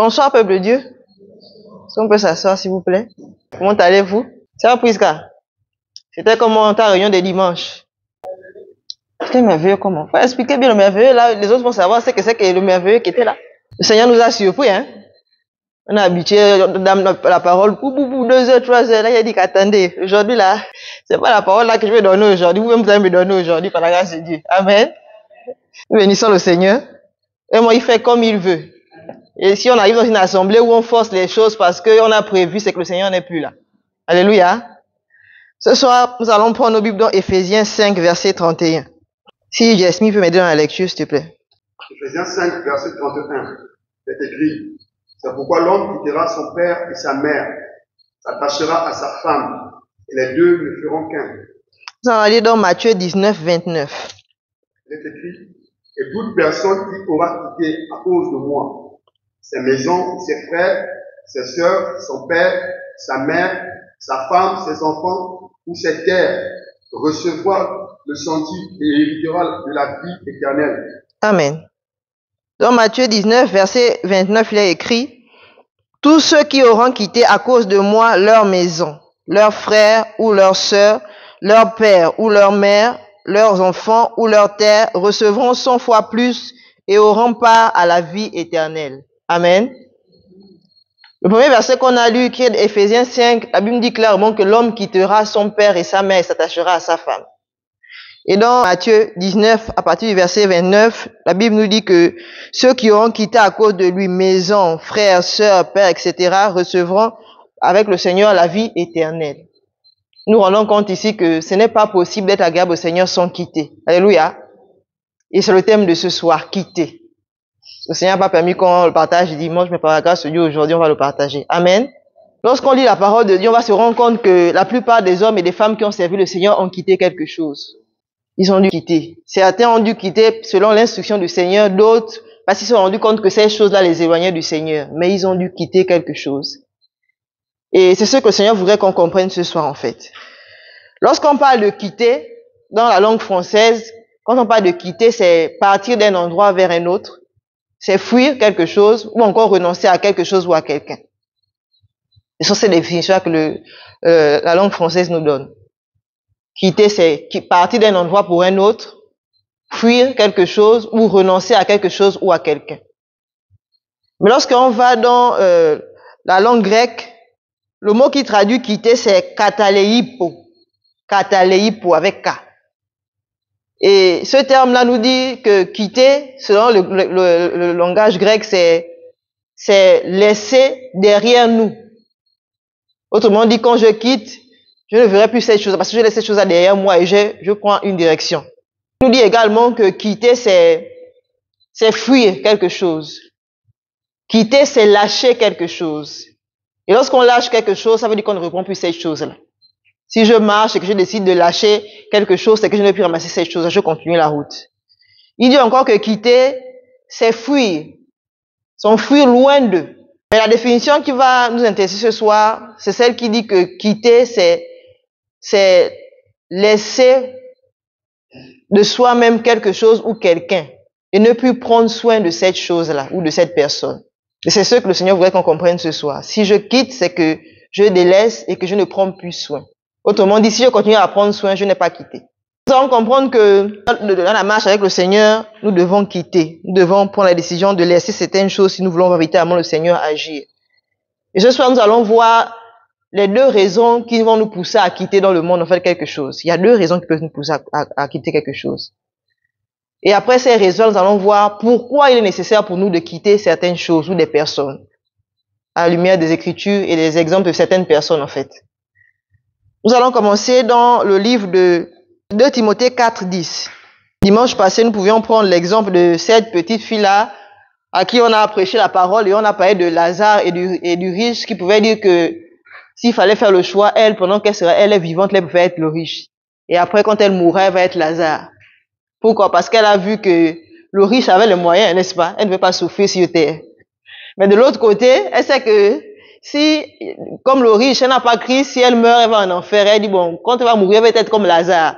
Bonsoir, peuple de Dieu. Est-ce qu'on peut s'asseoir, s'il vous plaît? Comment allez-vous? Ça va, Prisca? C'était comment ta réunion de dimanche? C'était merveilleux, comment? Faut expliquer bien le merveilleux, là. Les autres vont savoir ce que c'est que le merveilleux qui était là. Le Seigneur nous a surpris, hein? On a habitué la parole pour 2 heures, 3 heures. Là, il a dit qu'attendez, aujourd'hui, là, c'est pas la parole là que je vais donner aujourd'hui. Vous-même, vous allez me donner aujourd'hui par la grâce de Dieu. Amen. Nous bénissons le Seigneur. Et moi, il fait comme il veut. Et si on arrive dans une assemblée où on force les choses parce qu'on a prévu, c'est que le Seigneur n'est plus là. Alléluia. Ce soir, nous allons prendre nos Bibles dans Éphésiens 5, verset 31. Si Jasmine peut m'aider dans la lecture, s'il te plaît. Éphésiens 5, verset 31. C'est écrit: c'est pourquoi l'homme quittera son père et sa mère, s'attachera à sa femme, et les deux ne feront qu'un. Nous allons aller dans Matthieu 19, 29. Il est écrit: et toute personne qui aura quitté à cause de moi ses maisons, ses frères, ses sœurs, son père, sa mère, sa femme, ses enfants ou ses terres, recevra le centuple et héritera de la vie éternelle. Amen. Dans Matthieu 19, verset 29, il est écrit: tous ceux qui auront quitté à cause de moi leur maison, leurs frères ou leurs sœurs, leur père ou leur mère, leurs enfants ou leurs terres recevront 100 fois plus et auront part à la vie éternelle. Amen. Le premier verset qu'on a lu, qui est d'Éphésiens 5, la Bible dit clairement que l'homme quittera son père et sa mère et s'attachera à sa femme. Et dans Matthieu 19, à partir du verset 29, la Bible nous dit que ceux qui auront quitté à cause de lui maison, frères, sœurs, pères, etc., recevront avec le Seigneur la vie éternelle. Nous rendons compte ici que ce n'est pas possible d'être agréable au Seigneur sans quitter. Alléluia. Et c'est le thème de ce soir, quitter. Le Seigneur n'a pas permis qu'on le partage dimanche, mais par la grâce de Dieu, aujourd'hui, on va le partager. Amen. Lorsqu'on lit la parole de Dieu, on va se rendre compte que la plupart des hommes et des femmes qui ont servi le Seigneur ont quitté quelque chose. Ils ont dû quitter. Certains ont dû quitter selon l'instruction du Seigneur, d'autres parce qu'ils se sont rendus compte que ces choses-là les éloignaient du Seigneur. Mais ils ont dû quitter quelque chose. Et c'est ce que le Seigneur voudrait qu'on comprenne ce soir, en fait. Lorsqu'on parle de quitter, dans la langue française, quand on parle de quitter, c'est partir d'un endroit vers un autre. C'est fuir quelque chose ou encore renoncer à quelque chose ou à quelqu'un. Ce sont ces définitions que la langue française nous donne. Quitter, c'est partir d'un endroit pour un autre, fuir quelque chose ou renoncer à quelque chose ou à quelqu'un. Mais lorsqu'on va dans la langue grecque, le mot qui traduit quitter, c'est kataleipo. Kataleipo avec K. Et ce terme-là nous dit que quitter, selon le langage grec, c'est laisser derrière nous. Autrement dit, quand je quitte, je ne verrai plus cette chose parce que je laisse cette chose-là derrière moi et je prends une direction. Il nous dit également que quitter, c'est fuir quelque chose. Quitter, c'est lâcher quelque chose. Et lorsqu'on lâche quelque chose, ça veut dire qu'on ne reprend plus cette chose-là. Si je marche et que je décide de lâcher quelque chose, c'est que je ne vais plus ramasser cette chose, je continue la route. Il dit encore que quitter, c'est fuir. S'enfuir loin d'eux. Mais la définition qui va nous intéresser ce soir, c'est celle qui dit que quitter, c'est laisser de soi-même quelque chose ou quelqu'un et ne plus prendre soin de cette chose-là ou de cette personne. Et c'est ce que le Seigneur voudrait qu'on comprenne ce soir. Si je quitte, c'est que je délaisse et que je ne prends plus soin. Autrement dit, si je continue à prendre soin, je n'ai pas quitté. Nous allons comprendre que dans la marche avec le Seigneur, nous devons quitter. Nous devons prendre la décision de laisser certaines choses si nous voulons véritablement le Seigneur agir. Et ce soir, nous allons voir les 2 raisons qui vont nous pousser à quitter dans le monde, en fait, quelque chose. Il y a 2 raisons qui peuvent nous pousser à quitter quelque chose. Et après ces raisons, nous allons voir pourquoi il est nécessaire pour nous de quitter certaines choses ou des personnes, à la lumière des Écritures et des exemples de certaines personnes, en fait. Nous allons commencer dans le livre de 2 Timothée 4, 10. Dimanche passé, nous pouvions prendre l'exemple de cette petite fille-là à qui on a prêché la parole et on a parlé de Lazare et du riche qui pouvait dire que s'il fallait faire le choix, elle, pendant elle est vivante, elle pouvait être le riche. Et après, quand elle mourra, elle va être Lazare. Pourquoi? Parce qu'elle a vu que le riche avait les moyens, n'est-ce pas? Elle ne veut pas souffrir sur terre. Mais de l'autre côté, elle sait que si, comme le riche, elle n'a pas Christ, si elle meurt, elle va en enfer. Elle dit, bon, quand elle va mourir, elle va être comme Lazare.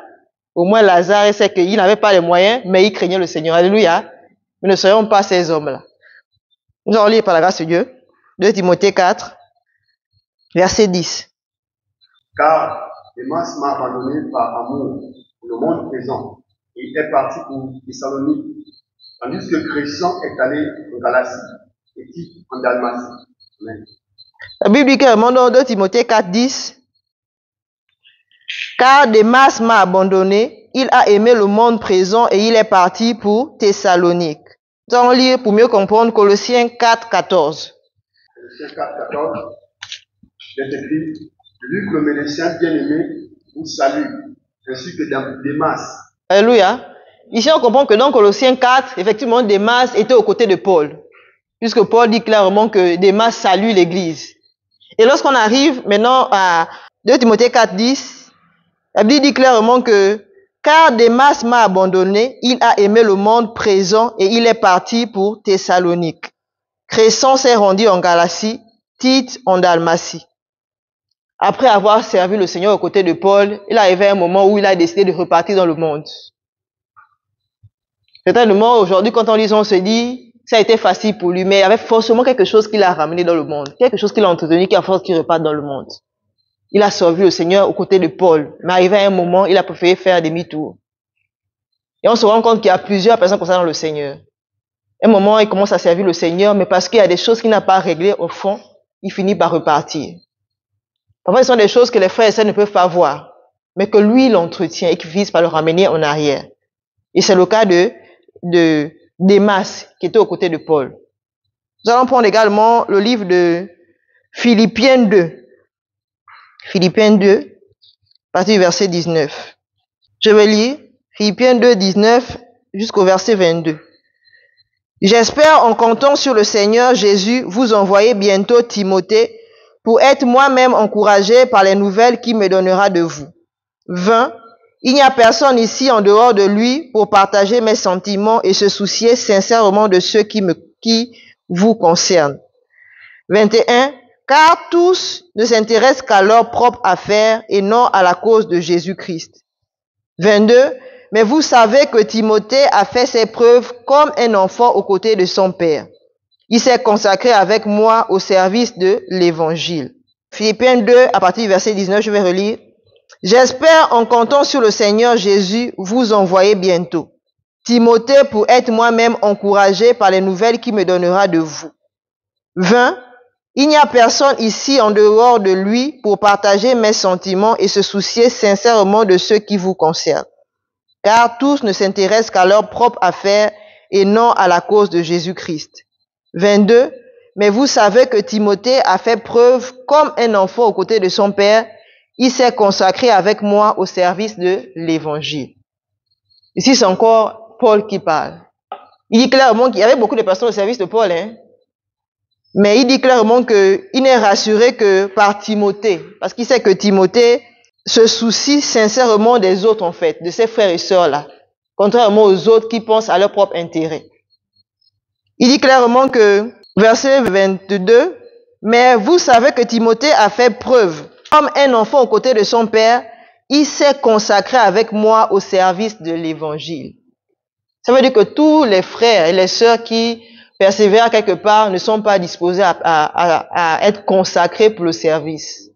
Au moins, Lazare, elle sait qu'il n'avait pas les moyens, mais il craignait le Seigneur. Alléluia. Mais ne soyons pas ces hommes-là. Nous allons lire par la grâce de Dieu. 2 Timothée 4, verset 10. Car Démas m'a abandonné par amour pour le monde présent et il est parti pour Thessalonique, tandis que Crescent est allé en Galatie et Tite en Dalmatie. Amen. La Bible dit clairement dans 2 Timothée 4, 10. Car Démas m'a abandonné, il a aimé le monde présent et il est parti pour Thessalonique. Nous allons lire pour mieux comprendre Colossiens 4, 14. Colossiens 4, 14, il est écrit, Luc le médecin bien-aimé vous salue, ainsi que Démas. Alléluia. Ici, on comprend que dans Colossiens 4, effectivement, Démas était aux côtés de Paul. Puisque Paul dit clairement que Démas salue l'église. Et lorsqu'on arrive maintenant à 2 Timothée 4, 10, la Bible dit clairement que car Démas m'a abandonné, il a aimé le monde présent et il est parti pour Thessalonique. Crescent s'est rendu en Galatie, Tite en Dalmatie. Après avoir servi le Seigneur aux côtés de Paul, il arrivait un moment où il a décidé de repartir dans le monde. Certainement, aujourd'hui, quand on lit, on se dit, ça a été facile pour lui, mais il y avait forcément quelque chose qui l'a ramené dans le monde, quelque chose qui l'a entretenu, qui a fait qu'il reparte dans le monde. Il a servi le Seigneur aux côtés de Paul, mais arrivé à un moment, il a préféré faire demi-tour. Et on se rend compte qu'il y a plusieurs personnes comme ça dans le Seigneur. À un moment, il commence à servir le Seigneur, mais parce qu'il y a des choses qu'il n'a pas réglées au fond, il finit par repartir. Parfois, ce sont des choses que les frères et sœurs ne peuvent pas voir, mais que lui, il entretient et qui finit par le ramener en arrière. Et c'est le cas de Démas, qui était aux côtés de Paul. Nous allons prendre également le livre de Philippiens 2. Philippiens 2, à partir du verset 19. Je vais lire Philippiens 2, 19 jusqu'au verset 22. J'espère en comptant sur le Seigneur Jésus vous envoyer bientôt Timothée pour être moi-même encouragé par les nouvelles qu'il me donnera de vous. 20. Il n'y a personne ici en dehors de lui pour partager mes sentiments et se soucier sincèrement de ceux qui vous concernent. 21. Car tous ne s'intéressent qu'à leur propre affaire et non à la cause de Jésus-Christ. 22. Mais vous savez que Timothée a fait ses preuves comme un enfant aux côtés de son père. Il s'est consacré avec moi au service de l'évangile. Philippiens 2, à partir du verset 19, je vais relire. J'espère en comptant sur le Seigneur Jésus vous envoyer bientôt Timothée pour être moi-même encouragé par les nouvelles qu'il me donnera de vous. 20. Il n'y a personne ici en dehors de lui pour partager mes sentiments et se soucier sincèrement de ceux qui vous concernent. Car tous ne s'intéressent qu'à leur propre affaire et non à la cause de Jésus-Christ. 22. Mais vous savez que Timothée a fait preuve comme un enfant aux côtés de son père. Il s'est consacré avec moi au service de l'évangile. Ici, c'est encore Paul qui parle. Il dit clairement qu'il y avait beaucoup de personnes au service de Paul, mais il dit clairement qu'il n'est rassuré que par Timothée, parce qu'il sait que Timothée se soucie sincèrement des autres, en fait, de ses frères et sœurs-là, contrairement aux autres qui pensent à leur propre intérêt. Il dit clairement que, verset 22, mais vous savez que Timothée a fait preuve, comme un enfant aux côtés de son père, il s'est consacré avec moi au service de l'évangile. Ça veut dire que tous les frères et les sœurs qui persévèrent quelque part ne sont pas disposés à être consacrés pour le service.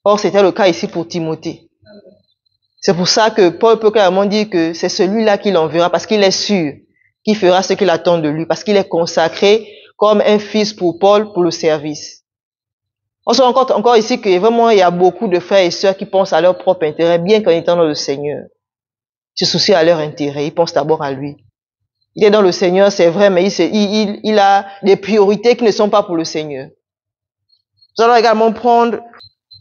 Or, c'était le cas ici pour Timothée. C'est pour ça que Paul peut clairement dire que c'est celui-là qui l'enverra, parce qu'il est sûr qu'il fera ce qu'il attend de lui, parce qu'il est consacré comme un fils pour Paul pour le service. On se rend compte encore ici que vraiment il y a beaucoup de frères et sœurs qui pensent à leur propre intérêt, bien qu'en étant dans le Seigneur. Ils se soucient à leur intérêt, ils pensent d'abord à lui. Il est dans le Seigneur, c'est vrai, mais il a des priorités qui ne sont pas pour le Seigneur. Nous allons également prendre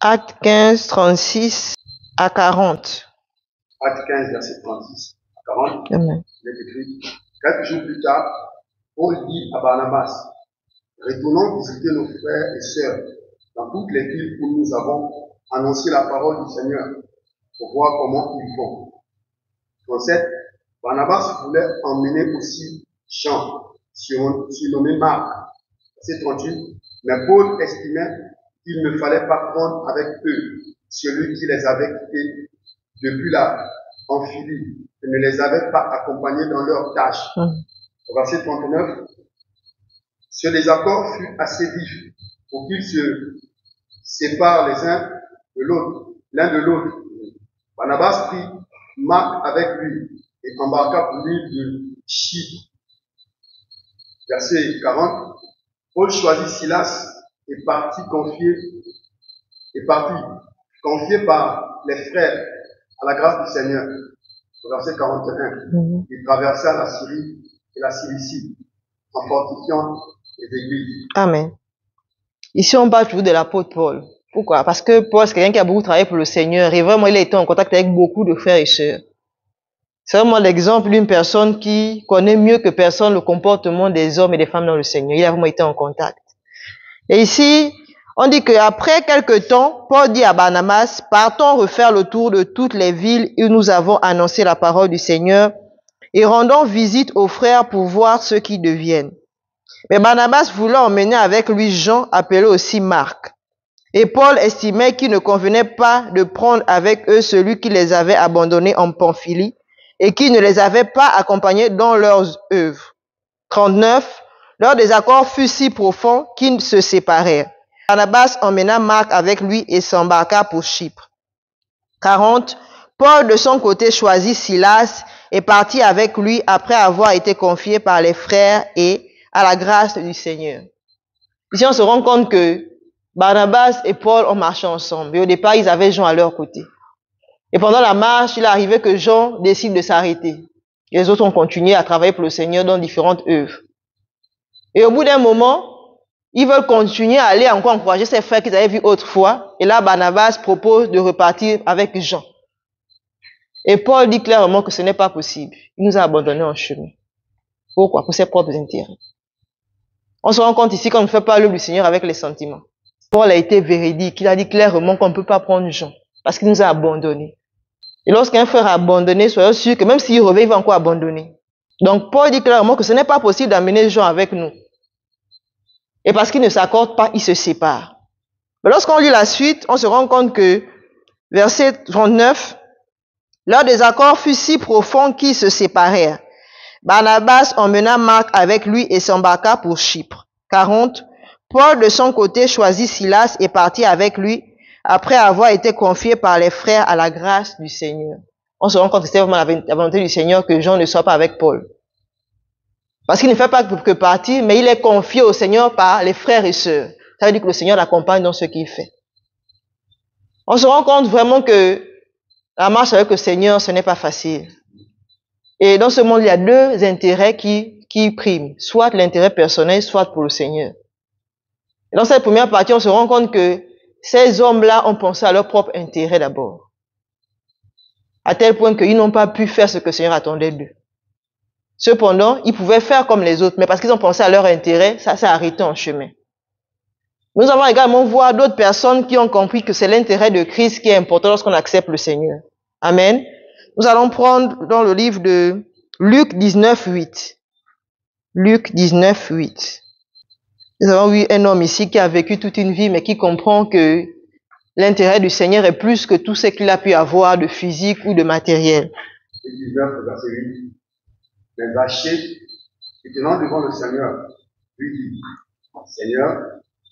Actes 15, 36 à 40. Acte 15, verset 36 à 40. Amen. Il est écrit, quelques jours plus tard, Paul dit à Barnabas, retournons visiter nos frères et sœurs dans toutes les villes où nous avons annoncé la parole du Seigneur pour voir comment ils font. 37. Barnabas voulait emmener aussi Jean, surnommé Marc. Verset 38. Mais Paul estimait qu'il ne fallait pas prendre avec eux celui qui les avait quittés depuis la Amphilie et ne les avait pas accompagnés dans leurs tâches. Au verset 39. Ce désaccord fut assez vif pour qu'ils se séparent l'un de l'autre. Barnabas prit Marc avec lui et embarqua pour l'île de Chypre. Verset 40. Paul choisit Silas et partit confié par les frères à la grâce du Seigneur. Verset 41. Il traversa la Syrie et la Cilicie en fortifiant les églises. Amen. Ici, on parle toujours de l'apôtre Paul. Pourquoi? Parce que Paul, c'est quelqu'un qui a beaucoup travaillé pour le Seigneur et vraiment, il a été en contact avec beaucoup de frères et sœurs. C'est vraiment l'exemple d'une personne qui connaît mieux que personne le comportement des hommes et des femmes dans le Seigneur. Il a vraiment été en contact. Et ici, on dit qu'après quelque temps, Paul dit à Barnabas, partons refaire le tour de toutes les villes où nous avons annoncé la parole du Seigneur et rendons visite aux frères pour voir ceux qui deviennent. Mais Barnabas voulait emmener avec lui Jean, appelé aussi Marc. Et Paul estimait qu'il ne convenait pas de prendre avec eux celui qui les avait abandonnés en Pamphylie et qui ne les avait pas accompagnés dans leurs œuvres. 39. Leur désaccord fut si profond qu'ils se séparèrent. Barnabas emmena Marc avec lui et s'embarqua pour Chypre. 40. Paul de son côté choisit Silas et partit avec lui après avoir été confié par les frères et à la grâce du Seigneur. Ici, on se rend compte que Barnabas et Paul ont marché ensemble. Et au départ, ils avaient Jean à leur côté. Et pendant la marche, il est arrivé que Jean décide de s'arrêter. Les autres ont continué à travailler pour le Seigneur dans différentes œuvres. Et au bout d'un moment, ils veulent continuer à aller encore encourager ces frères qu'ils avaient vus autrefois. Et là, Barnabas propose de repartir avec Jean. Et Paul dit clairement que ce n'est pas possible. Il nous a abandonnés en chemin. Pourquoi? Pour ses propres intérêts. On se rend compte ici qu'on ne fait pas l'œuvre du Seigneur avec les sentiments. Paul a été véridique. Il a dit clairement qu'on ne peut pas prendre Jean parce qu'il nous a abandonnés. Et lorsqu'un frère a abandonné, soyez sûr que même s'il revient, il va encore abandonner. Donc Paul dit clairement que ce n'est pas possible d'amener Jean avec nous. Et parce qu'ils ne s'accordent pas, ils se séparent. Mais lorsqu'on lit la suite, on se rend compte que, verset 39, leur désaccord fut si profond qu'ils se séparèrent. Barnabas emmena Marc avec lui et s'embarqua pour Chypre. 40. Paul de son côté choisit Silas et partit avec lui après avoir été confié par les frères à la grâce du Seigneur. On se rend compte que c'était vraiment la volonté du Seigneur que Jean ne soit pas avec Paul. Parce qu'il ne fait pas que partir, mais il est confié au Seigneur par les frères et sœurs. Ça veut dire que le Seigneur l'accompagne dans ce qu'il fait. On se rend compte vraiment que la marche avec le Seigneur, ce n'est pas facile. Et dans ce monde, il y a deux intérêts qui priment. Soit l'intérêt personnel, soit pour le Seigneur. Et dans cette première partie, on se rend compte que ces hommes-là ont pensé à leur propre intérêt d'abord. À tel point qu'ils n'ont pas pu faire ce que le Seigneur attendait d'eux. Cependant, ils pouvaient faire comme les autres, mais parce qu'ils ont pensé à leur intérêt, ça s'est arrêté en chemin. Nous allons également voir d'autres personnes qui ont compris que c'est l'intérêt de Christ qui est important lorsqu'on accepte le Seigneur. Amen. Nous allons prendre dans le livre de Luc 19, 8. Luc 19, 8. Nous avons vu un homme ici qui a vécu toute une vie, mais qui comprend que l'intérêt du Seigneur est plus que tout ce qu'il a pu avoir de physique ou de matériel. 19, verset 8. Mais Zachée, se tenant devant le Seigneur, lui dit, Seigneur,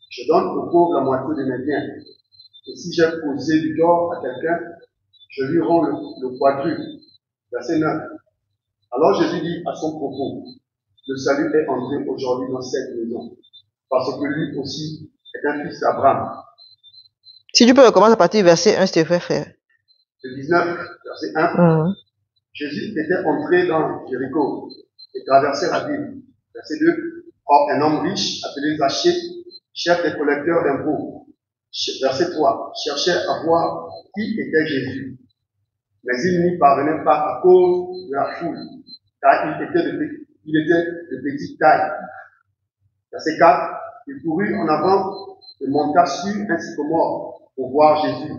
je donne aux pauvres la moitié de mes biens. Et si j'ai causé du tort à quelqu'un, je lui rends le quadruple. Verset 9. Alors Jésus dit à son propos, le salut est entré aujourd'hui dans cette maison, parce que lui aussi est un fils d'Abraham. Si tu peux recommencer à partir du verset 1, s'il te plaît, frère. Le 19, verset 1. Jésus était entré dans Jéricho et traversait la ville. Verset 2. Or, un homme riche, appelé Zachée, chef des collecteurs d'impôts. Verset 3. Cherchait à voir qui était Jésus. Mais il n'y parvenait pas à cause de la foule, car il était de petite taille. Verset 4. Il courut en avant et monta sur un sycomore pour voir Jésus,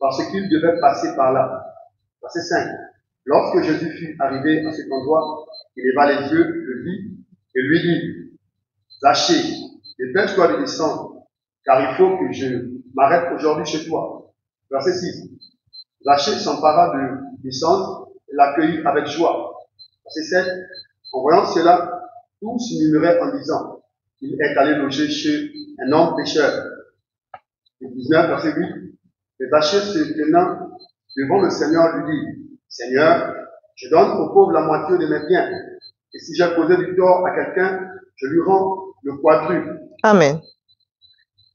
parce qu'il devait passer par là. Verset 5. Lorsque Jésus fut arrivé à cet endroit, il leva les yeux, le vit et lui dit, Zachée, dépêche-toi de descendre, car il faut que je m'arrête aujourd'hui chez toi. Verset 6. Zachée s'empara de descendre et l'accueillit avec joie. Verset 7. En voyant cela, tous murmuraient en disant, il est allé loger chez un homme pécheur. Le 19, verset 8. Et Zachée se tenant devant le Seigneur lui dit, Seigneur, je donne aux pauvres la moitié de mes biens. Et si j'ai causé du tort à quelqu'un, je lui rends le quadruple. Amen.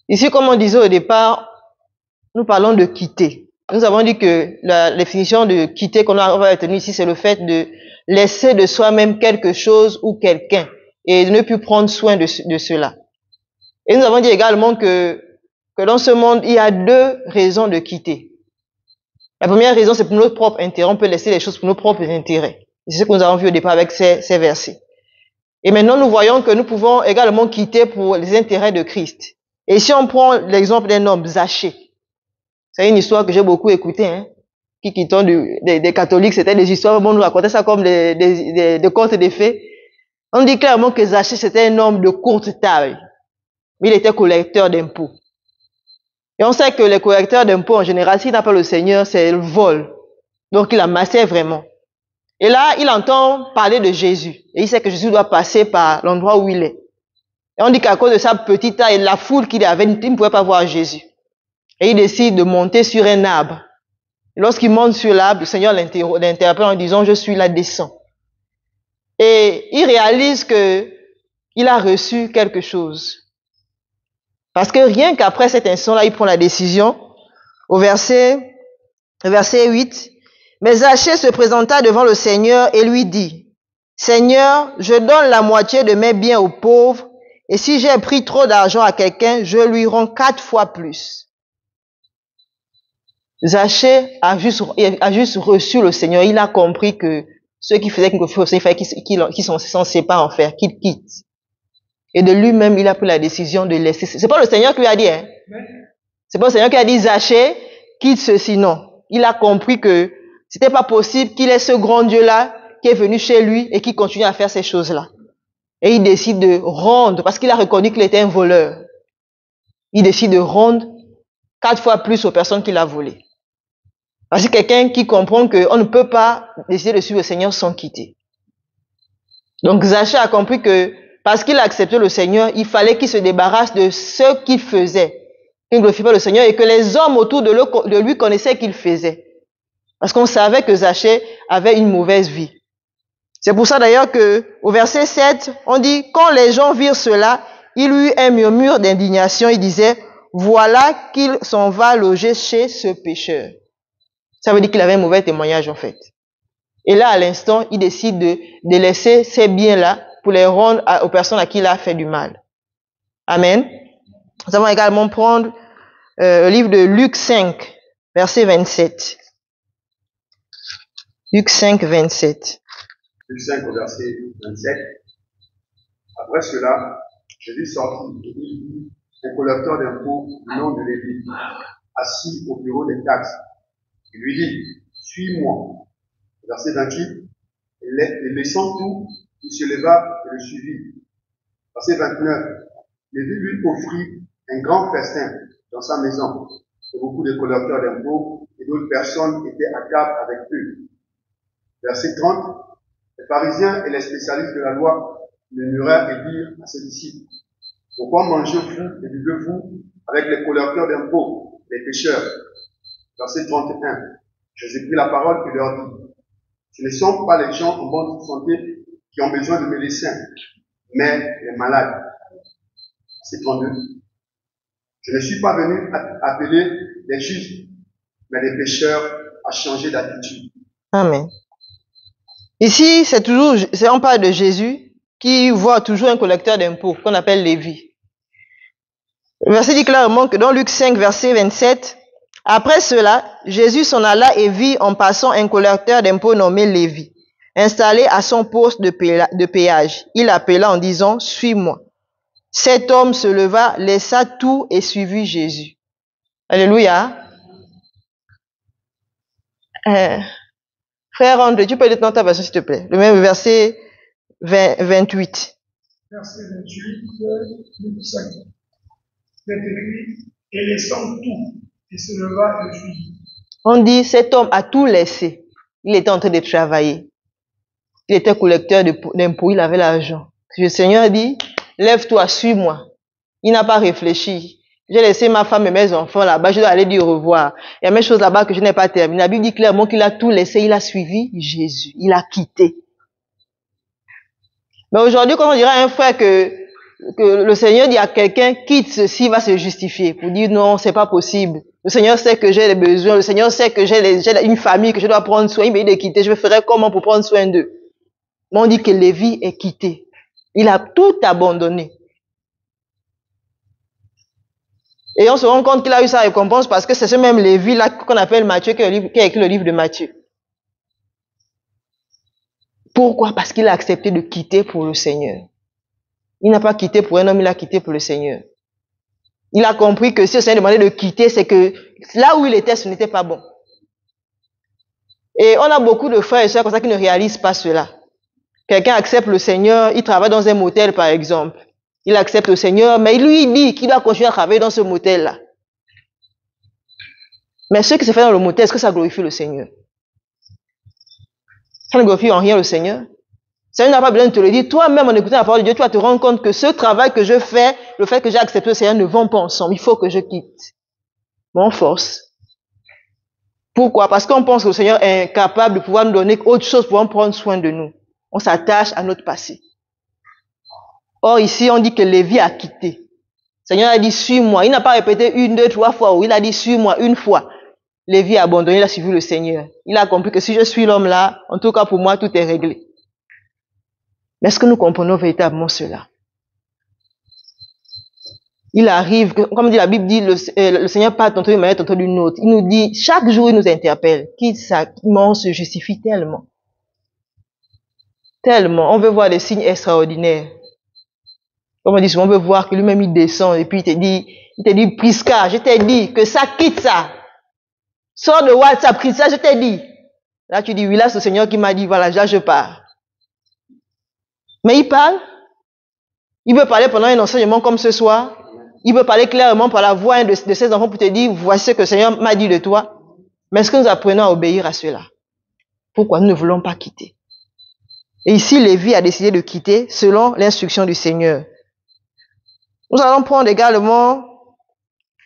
Ici, comme on disait au départ, nous parlons de quitter. Nous avons dit que la définition de quitter qu'on va retenir ici, c'est le fait de laisser de soi-même quelque chose ou quelqu'un et de ne plus prendre soin de cela. Et nous avons dit également que dans ce monde, il y a deux raisons de quitter. La première raison, c'est pour notre propre intérêt. On peut laisser les choses pour nos propres intérêts. C'est ce que nous avons vu au départ avec ces versets. Et maintenant, nous voyons que nous pouvons également quitter pour les intérêts de Christ. Et si on prend l'exemple d'un homme, Zachée, c'est une histoire que j'ai beaucoup écoutée, hein, qui quittant des catholiques, c'était des histoires, bon, on nous racontait ça comme des contes de fées. On dit clairement que Zachée, c'était un homme de courte taille. Mais il était collecteur d'impôts. Et on sait que les collecteurs d'impôts, en général, s'ils n'ont pas le Seigneur, c'est le vol. Donc, il amassait vraiment. Et là, il entend parler de Jésus. Et il sait que Jésus doit passer par l'endroit où il est. Et on dit qu'à cause de sa petite taille, la foule qu'il avait, il ne pouvait pas voir Jésus. Et il décide de monter sur un arbre. Et lorsqu'il monte sur l'arbre, le Seigneur l'interpelle en disant, je suis là, descends. Et il réalise que il a reçu quelque chose. Parce que rien qu'après cet instant-là, il prend la décision. Au verset 8, mais Zachée se présenta devant le Seigneur et lui dit, Seigneur, je donne la moitié de mes biens aux pauvres, et si j'ai pris trop d'argent à quelqu'un, je lui rends 4 fois plus. Zachée a juste reçu le Seigneur. Il a compris que ceux qui faisaient quelque chose, il fallait qu'ils s'en séparent en faire, qu'ils quittent. Et de lui-même, il a pris la décision de laisser. C'est pas le Seigneur qui lui a dit, hein. C'est pas le Seigneur qui a dit, Zachée, quitte ceci, non. Il a compris que c'était pas possible qu'il ait ce grand Dieu-là qui est venu chez lui et qui continue à faire ces choses-là. Et il décide de rendre, parce qu'il a reconnu qu'il était un voleur. Il décide de rendre 4 fois plus aux personnes qu'il a volées. Parce que quelqu'un qui comprend qu'on ne peut pas décider de suivre le Seigneur sans quitter. Donc Zachée a compris que parce qu'il a accepté le Seigneur, il fallait qu'il se débarrasse de ce qu'il faisait. Qu'il ne glorifie pas le Seigneur et que les hommes autour de lui connaissaient qu'il faisait. Parce qu'on savait que Zachée avait une mauvaise vie. C'est pour ça d'ailleurs que au verset 7, on dit, quand les gens virent cela, il eut un murmure d'indignation. Il disait, voilà qu'il s'en va loger chez ce pécheur. Ça veut dire qu'il avait un mauvais témoignage en fait. Et là, à l'instant, il décide de laisser ces biens-là pour les rendre aux personnes à qui il a fait du mal. Amen. Nous allons également prendre le livre de Luc 5, verset 27. Luc 5, 27. Luc 5, verset 27. Après cela, Jésus sortit et il vit un collecteur d'impôts du nom de Lévi, assis au bureau des taxes. Il lui dit, suis-moi. Verset 28. Et laissant tout, il se leva et le suivit. Verset 29. Lévi lui offrit un grand festin dans sa maison. Et beaucoup de collecteurs d'impôts et d'autres personnes étaient à table avec eux. Verset 30. Les pharisiens et les spécialistes de la loi murmurèrent et dirent à ses disciples, pourquoi mangez-vous et buvez-vous avec les collecteurs d'impôts, les pécheurs? Verset 31. Jésus prit la parole et leur dit, ce ne sont pas les gens en bonne santé qui ont besoin de médecins, mais les malades. Verset 32. Je ne suis pas venu appeler les justes, mais les pécheurs à changer d'attitude. Amen. Ici, on parle de Jésus qui voit toujours un collecteur d'impôts qu'on appelle Lévi. Le verset dit clairement que dans Luc 5, verset 27, après cela, Jésus s'en alla et vit en passant un collecteur d'impôts nommé Lévi, installé à son poste de péage. Il appela en disant, suis-moi. Cet homme se leva, laissa tout et suivit Jésus. Alléluia. Frère André, tu peux lire dans ta version, s'il te plaît. Le même verset 28. Verset 28, Luc 5. C'est écrit, et laissant tout, il se leva et le suivit. On dit, cet homme a tout laissé. Il était en train de travailler. Il était collecteur d'impôts, il avait l'argent. Le Seigneur dit, lève-toi, suis-moi. Il n'a pas réfléchi. J'ai laissé ma femme et mes enfants là-bas, je dois aller dire au revoir. Il y a mes choses là-bas que je n'ai pas terminées. La Bible dit clairement qu'il a tout laissé, il a suivi Jésus, il a quitté. Mais aujourd'hui, quand on dirait à un frère que le Seigneur dit à quelqu'un, quitte ceci, il va se justifier pour dire non, c'est pas possible. Le Seigneur sait que j'ai les besoins, le Seigneur sait que j'ai une famille que je dois prendre soin, il me dit de quitter, je ferai comment pour prendre soin d'eux? Mais on dit que Lévi est quitté. Il a tout abandonné. Et on se rend compte qu'il a eu sa récompense parce que c'est ce même Lévi-là qu'on appelle Matthieu qui a écrit le livre de Matthieu. Pourquoi? Parce qu'il a accepté de quitter pour le Seigneur. Il n'a pas quitté pour un homme, il a quitté pour le Seigneur. Il a compris que si le Seigneur demandait de quitter, c'est que là où il était, ce n'était pas bon. Et on a beaucoup de frères et sœurs comme ça qui ne réalisent pas cela. Quelqu'un accepte le Seigneur, il travaille dans un motel par exemple. Il accepte le Seigneur, mais lui il dit qu'il doit continuer à travailler dans ce motel-là. Mais ce qui se fait dans le motel, est-ce que ça glorifie le Seigneur? Ça ne glorifie en rien le Seigneur. Le Seigneur n'a pas besoin de te le dire. Toi-même, en écoutant la parole de Dieu, tu vas te rendre compte que ce travail que je fais, le fait que j'ai accepté le Seigneur ne vont pas ensemble. Il faut que je quitte. Mais on force. Pourquoi? Parce qu'on pense que le Seigneur est incapable de pouvoir nous donner autre chose pour prendre soin de nous. On s'attache à notre passé. Or, ici, on dit que Lévi a quitté. Le Seigneur a dit, suis-moi. Il n'a pas répété une, deux, trois fois. Il a dit, suis-moi une fois. Lévi a abandonné, il a suivi le Seigneur. Il a compris que si je suis l'homme là, en tout cas pour moi, tout est réglé. Mais est-ce que nous comprenons véritablement cela? Il arrive, comme dit la Bible dit, le Seigneur parle tantôt d'une manière, tantôt d'une autre. Il nous dit, chaque jour, il nous interpelle. On se justifie tellement. Tellement. On veut voir des signes extraordinaires. Comme on dit souvent, on veut voir que lui-même il descend et puis il te dit, Prisca, je t'ai dit que ça, quitte ça. Sors de WhatsApp, quitte ça, je t'ai dit. Là, tu dis, oui, là, c'est le Seigneur qui m'a dit, voilà, là, je pars. Mais il parle. Il veut parler pendant un enseignement comme ce soir. Il veut parler clairement par la voix de ses enfants pour te dire, voici ce que le Seigneur m'a dit de toi. Mais est-ce que nous apprenons à obéir à cela? Pourquoi nous ne voulons pas quitter? Et ici, Lévi a décidé de quitter selon l'instruction du Seigneur. Nous allons prendre également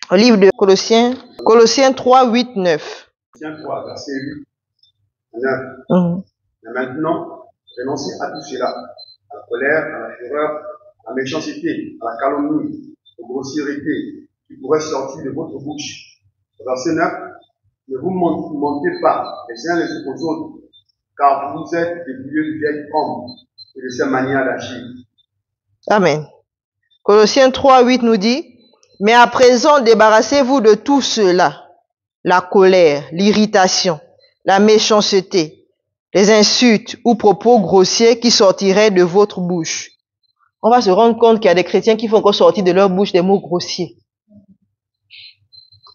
le livre de Colossiens 3, 8, 9. Colossiens 3, verset 8, 9. Mais maintenant, renoncez à tout cela, à la colère, à la fureur, à la méchanceté, à la calomnie, aux grossiérités qui pourraient sortir de votre bouche. Verset 9. Ne vous mentez pas les uns les autres aux autres, car vous êtes des vieux du vieil homme et de ses manières d'agir. Amen. Colossiens 3, 8 nous dit, mais à présent, débarrassez-vous de tout cela, la colère, l'irritation, la méchanceté, les insultes ou propos grossiers qui sortiraient de votre bouche. On va se rendre compte qu'il y a des chrétiens qui font encore sortir de leur bouche des mots grossiers.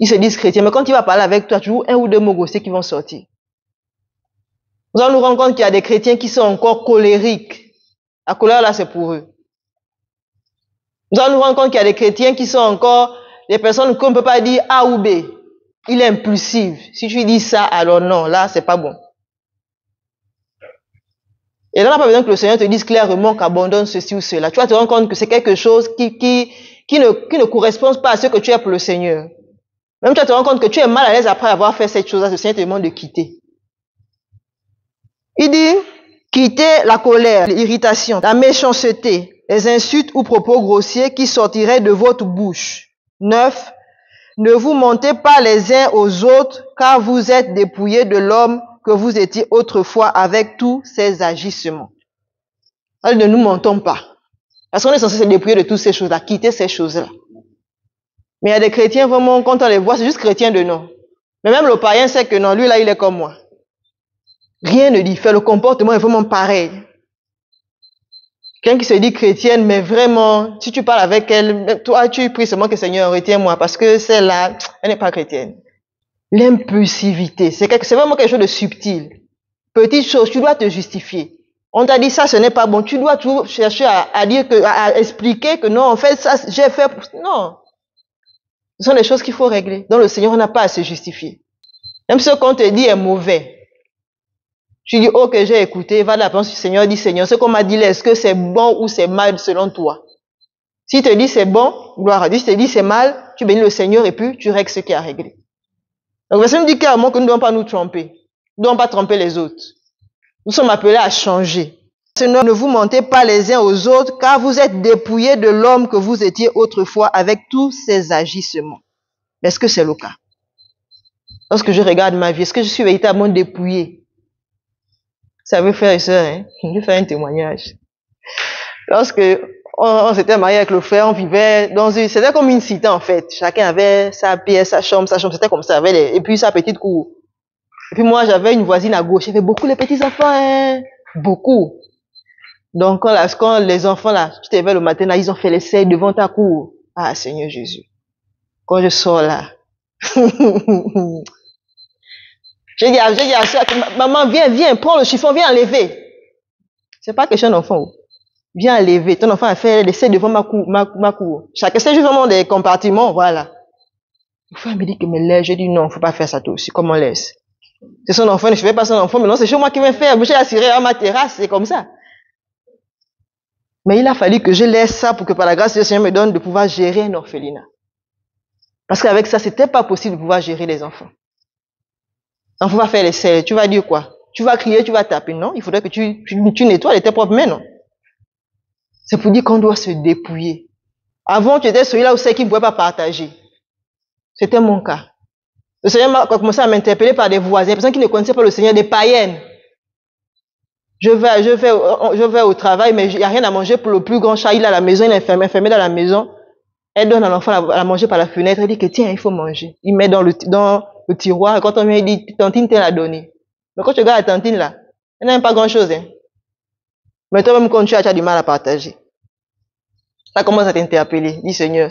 Ils se disent chrétiens, mais quand il va parler avec toi, toujours un ou deux mots grossiers qui vont sortir. Nous allons nous rendre compte qu'il y a des chrétiens qui sont encore colériques. La colère là, c'est pour eux. Nous allons nous rendre compte qu'il y a des chrétiens qui sont encore des personnes qu'on ne peut pas dire A ou B. Il est impulsif. Si tu dis ça, alors non, là, c'est pas bon. Et là, on n'a pas besoin que le Seigneur te dise clairement qu'abandonne ceci ou cela. Tu vas te rendre compte que c'est quelque chose qui ne correspond pas à ce que tu es pour le Seigneur. Même tu vas te rendre compte que tu es mal à l'aise après avoir fait cette chose-là, le Seigneur te demande de quitter. Il dit, quittez la colère, l'irritation, la méchanceté, les insultes ou propos grossiers qui sortiraient de votre bouche. 9. Ne vous mentez pas les uns aux autres, car vous êtes dépouillés de l'homme que vous étiez autrefois avec tous ses agissements. Alors, ne nous mentons pas. Parce qu'on est censé se dépouiller de toutes ces choses-là, quitter ces choses-là. Mais il y a des chrétiens, vraiment, quand on les voit, c'est juste chrétien de nom. Mais même le païen sait que non, lui là, il est comme moi. Rien ne diffère, le comportement est vraiment pareil. Quelqu'un qui se dit chrétienne, mais vraiment, si tu parles avec elle, toi, tu pries seulement que Seigneur, retiens-moi, parce que celle-là, elle n'est pas chrétienne. L'impulsivité, c'est vraiment quelque chose de subtil. Petite chose, tu dois te justifier. On t'a dit ça, ce n'est pas bon. Tu dois toujours chercher à dire à expliquer que non, en fait, ça, j'ai fait. Non. Ce sont des choses qu'il faut régler. Dans le Seigneur, on n'a pas à se justifier. Même ce qu'on te dit est mauvais. Tu dis, ok, j'ai écouté, va la pensée du Seigneur, dis Seigneur, ce qu'on m'a dit là, est-ce que c'est bon ou c'est mal selon toi? S'il te dit c'est bon, gloire à Dieu. S'il te dit c'est mal, tu bénis le Seigneur et puis tu règles ce qui a réglé. Donc, le verset nous dit clairement que nous ne devons pas nous tromper. Nous ne devons pas tromper les autres. Nous sommes appelés à changer. Ne vous mentez pas les uns aux autres, car vous êtes dépouillés de l'homme que vous étiez autrefois avec tous ses agissements. Est-ce que c'est le cas? Lorsque je regarde ma vie, est-ce que je suis véritablement dépouillé? Vous savez, frères et sœurs, hein? Je vais faire un témoignage. Lorsque on s'était marié avec le frère, on vivait dans une... C'était comme une cité en fait. Chacun avait sa pièce, sa chambre. C'était comme ça. Et puis sa petite cour. Et puis moi, j'avais une voisine à gauche. Il y avait beaucoup de petits enfants, hein? Beaucoup. Donc, quand les enfants, là, tu te réveilles le matin, là, ils ont fait l'essai devant ta cour. Ah, Seigneur Jésus. Quand je sors là, j'ai dit à maman, viens, prends le chiffon, viens enlever. C'est pas question d'enfant. Viens enlever. Ton enfant a fait l'essai devant ma cour. Chacun, c'est juste vraiment des compartiments, voilà. Le frère me dit que me laisse. Je dis non, faut pas faire ça toi aussi. Comment on laisse? C'est son enfant, je ne fais pas son enfant, mais non, c'est chez moi qui vais faire. Je l'ai assuré à ma terrasse, c'est comme ça. Mais il a fallu que je laisse ça pour que par la grâce du Seigneur me donne de pouvoir gérer un orphelinat. Parce qu'avec ça, c'était pas possible de pouvoir gérer les enfants. On ne peut pas faire l'essai. Tu vas dire quoi? Tu vas crier, tu vas taper. Non, il faudrait que tu nettoies tes propres mains, non? C'est pour dire qu'on doit se dépouiller. Avant, tu étais celui-là où c'est qui ne pouvait pas partager. C'était mon cas. Le Seigneur a commencé à m'interpeller par des voisins, des personnes qui ne connaissaient pas le Seigneur, des païennes. Je vais au travail, mais il n'y a rien à manger pour le plus grand chat. Il est à la maison, il est enfermé dans la maison. Elle donne à l'enfant à manger par la fenêtre. Elle dit que tiens, il faut manger. Il met dans le tiroir. Et quand on vient, il dit, tantine, t'es la donnée. Mais quand tu regardes la tantine là, elle n'a même pas grand chose. Hein. Mais toi-même, quand tu as du mal à partager. Ça commence à t'interpeller. Dis Seigneur,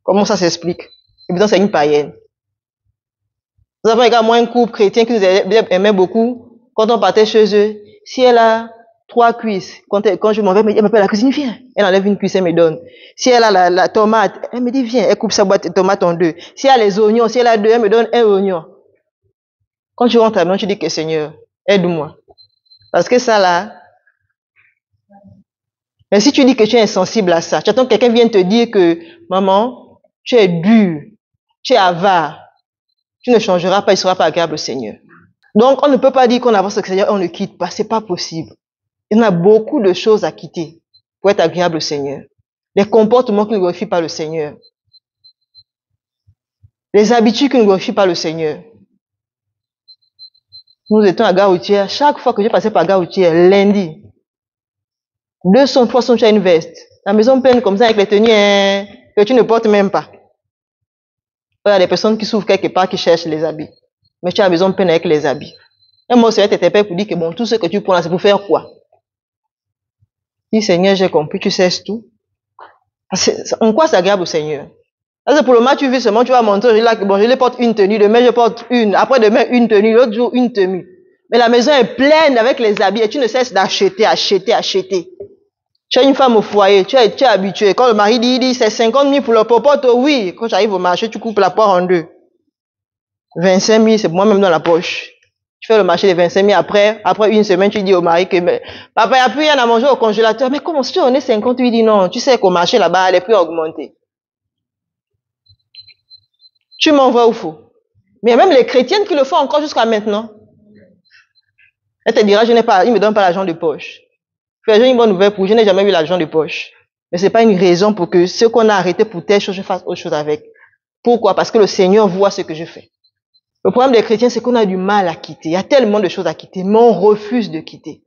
comment ça s'explique? Et puis c'est une païenne. Nous avons également un couple chrétien qui nous aimait beaucoup. Quand on partait chez eux, si elle a 3 cuisses, quand je m'en vais, elle m'appelle la cuisine, viens. Elle enlève une cuisse, elle me donne. Si elle a la tomate, elle me dit, viens, elle coupe sa boîte de tomates en 2. Si elle a les oignons, si elle a 2, elle me donne un oignon. Quand tu rentres à la maison, tu dis que Seigneur, aide-moi. Parce que ça là, mais si tu dis que tu es insensible à ça, tu attends que quelqu'un vienne te dire que, maman, tu es dur, tu es avare, tu ne changeras pas, il ne sera pas agréable au Seigneur. Donc, on ne peut pas dire qu'on avance avec le Seigneur et on ne quitte pas. C'est pas possible. Il y en a beaucoup de choses à quitter pour être agréable au Seigneur. Les comportements qui ne glorifient pas le Seigneur. Les habitudes qui ne glorifient pas le Seigneur. Nous étions à Gare Routière. Chaque fois que je passais par Gare Routière, lundi, 200, 300, tu as une veste. La maison pleine comme ça avec les tenues que tu ne portes même pas. Il y a des personnes qui s'ouvrent quelque part qui cherchent les habits. Mais tu as la maison pleine avec les habits. Et moi, Seigneur t'interpelle pour dire que bon, tout ce que tu prends là, c'est pour faire quoi? Dis Seigneur, j'ai compris, tu cesses tout. En quoi c'est agréable au Seigneur? Parce que pour le match, tu vis seulement, tu vas montrer là que bon, je les porte une tenue, demain je porte une, après demain une tenue, l'autre jour une tenue. Mais la maison est pleine avec les habits et tu ne cesses d'acheter, acheter. Tu as une femme au foyer, tu es habitué. Quand le mari dit c'est 50 000 pour le popote, oui. Quand tu arrives au marché, tu coupes la poire en 2. 25 000, c'est moi-même dans la poche. Tu fais le marché des 25 000 après une semaine, tu dis au mari que papa, il n'y a plus rien à manger au congélateur. Mais comment si on est 50, il dit non, tu sais qu'au marché là-bas, les prix ont augmenté. Tu m'envoies où faux? Mais même les chrétiennes qui le font encore jusqu'à maintenant. Elle te dira, il ne me donne pas l'argent de poche. J'ai une bonne nouvelle pour vous, je n'ai jamais eu l'argent de poche. Mais ce n'est pas une raison pour que ce qu'on a arrêté pour telle chose, je fasse autre chose avec. Pourquoi? Parce que le Seigneur voit ce que je fais. Le problème des chrétiens, c'est qu'on a du mal à quitter. Il y a tellement de choses à quitter, mais on refuse de quitter.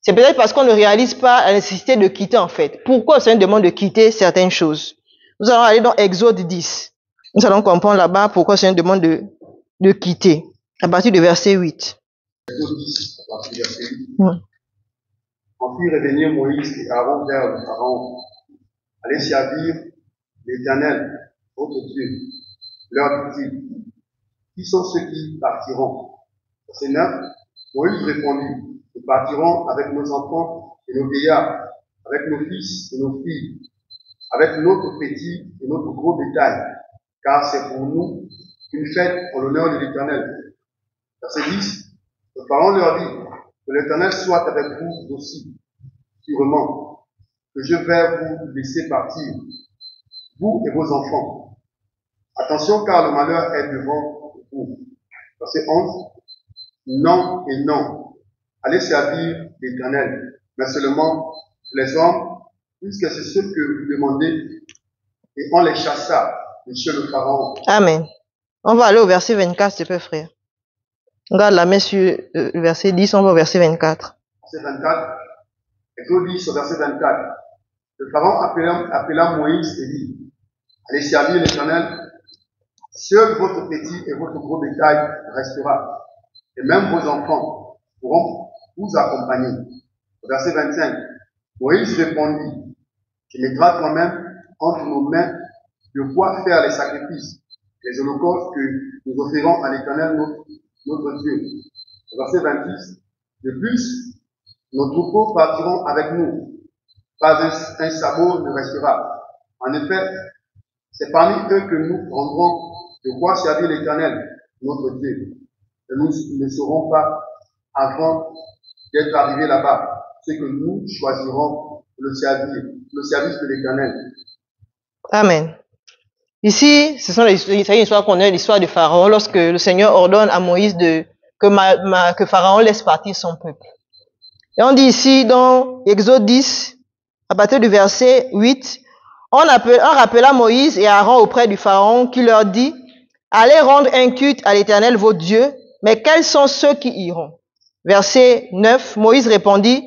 C'est peut-être parce qu'on ne réalise pas la nécessité de quitter en fait. Pourquoi le Seigneur demande de quitter certaines choses? Nous allons aller dans Exode 10. Nous allons comprendre là-bas pourquoi le Seigneur demande de quitter. À partir du verset 8. Exode 10, à partir du verset 8. On fit revenir Moïse et Aaron vers le Pharaon. Allez servir l'Éternel, votre Dieu. Leur dit-il, qui sont ceux qui partiront? Verset 9. Moïse répondit, nous partirons avec nos enfants et nos vieillards, avec nos fils et nos filles, avec notre petit et notre gros bétail, car c'est pour nous une fête en l'honneur de l'Éternel. Verset 10. Le Pharaon leur dit, que l'Éternel soit avec vous aussi, sûrement. que je vais vous laisser partir, vous et vos enfants. Attention, car le malheur est devant vous. Verset 11. Non et non. Allez servir l'Éternel, mais seulement les hommes, puisque c'est ce que vous demandez, et on les chassa de chez le Pharaon. Amen. On va aller au verset 24, s'il te plaît, frère. On garde la main sur le verset 10, on va au verset 24. Verset 24. Et tout dit sur verset 24. Le Pharaon appela Moïse et dit, allez servir l'Éternel, seul votre petit et votre gros bétail restera, et même vos enfants pourront vous accompagner. Verset 25. Moïse répondit, tu mettras toi-même entre nos mains de quoi faire les sacrifices, les holocaustes que nous offrirons à l'Éternel notre Dieu. Verset 26. De plus, nos troupeaux partiront avec nous. Pas un sabot ne restera. En effet, c'est parmi eux que nous prendrons de quoi servir l'Éternel, notre Dieu. Et nous ne saurons pas, avant d'être arrivés là-bas, ce que nous choisirons le service de l'Éternel. Amen. Ici, c'est une histoire qu'on a, l'histoire de Pharaon, lorsque le Seigneur ordonne à Moïse que Pharaon laisse partir son peuple. Et on dit ici, dans Exode 10, à partir du verset 8, on rappela Moïse et Aaron auprès du Pharaon qui leur dit, allez rendre un culte à l'Éternel votre Dieu, mais quels sont ceux qui iront? Verset 9, Moïse répondit,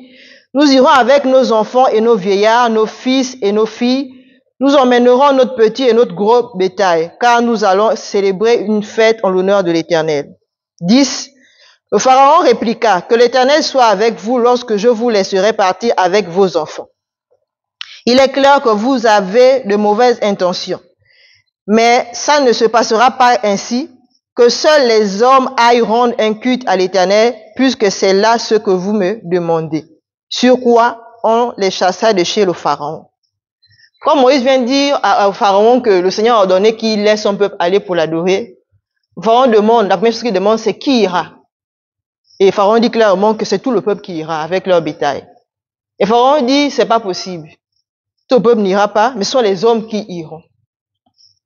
nous irons avec nos enfants et nos vieillards, nos fils et nos filles, nous emmènerons notre petit et notre gros bétail, car nous allons célébrer une fête en l'honneur de l'Éternel. 10. Le Pharaon répliqua, que l'Éternel soit avec vous lorsque je vous laisserai partir avec vos enfants. Il est clair que vous avez de mauvaises intentions, mais ça ne se passera pas ainsi, que seuls les hommes aillent rendre un culte à l'Éternel, puisque c'est là ce que vous me demandez. Sur quoi on les chassa de chez le Pharaon. Quand Moïse vient dire au Pharaon que le Seigneur a ordonné qu'il laisse son peuple aller pour l'adorer, le Pharaon demande, la première chose qu'il demande, c'est qui ira. Et Pharaon dit clairement que c'est tout le peuple qui ira avec leur bétail. Et Pharaon dit, c'est pas possible. Tout le peuple n'ira pas, mais ce sont les hommes qui iront.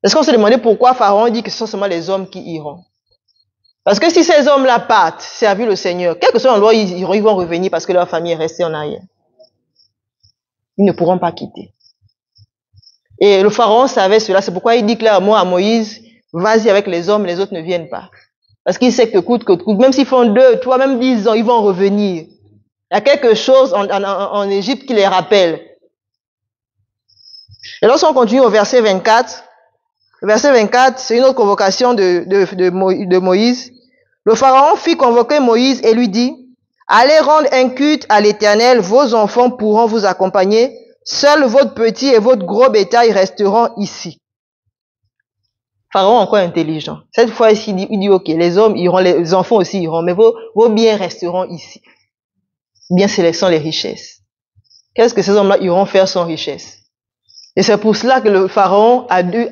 Est-ce qu'on s'est demandé pourquoi Pharaon dit que ce sont seulement les hommes qui iront? Parce que si ces hommes-là partent servir le Seigneur, quel que soit l'endroit où ils iront, ils vont revenir parce que leur famille est restée en arrière. Ils ne pourront pas quitter. Et le Pharaon savait cela, c'est pourquoi il dit clairement à Moïse, vas-y avec les hommes, les autres ne viennent pas. Parce qu'il sait que coûte, même s'ils font 2, 3, même 10 ans, ils vont revenir. Il y a quelque chose en Égypte qui les rappelle. Et lorsqu'on continue au verset 24, le verset 24, c'est une autre convocation de Moïse. Le Pharaon fit convoquer Moïse et lui dit, allez rendre un culte à l'Éternel, vos enfants pourront vous accompagner, seul votre petit et votre gros bétail resteront ici. Pharaon encore intelligent. Cette fois ici, il dit, ok, les hommes iront, les enfants aussi iront, mais vos biens resteront ici. Bien, ce sont les richesses. Qu'est-ce que ces hommes-là iront faire sans richesse? Et c'est pour cela que le Pharaon a dû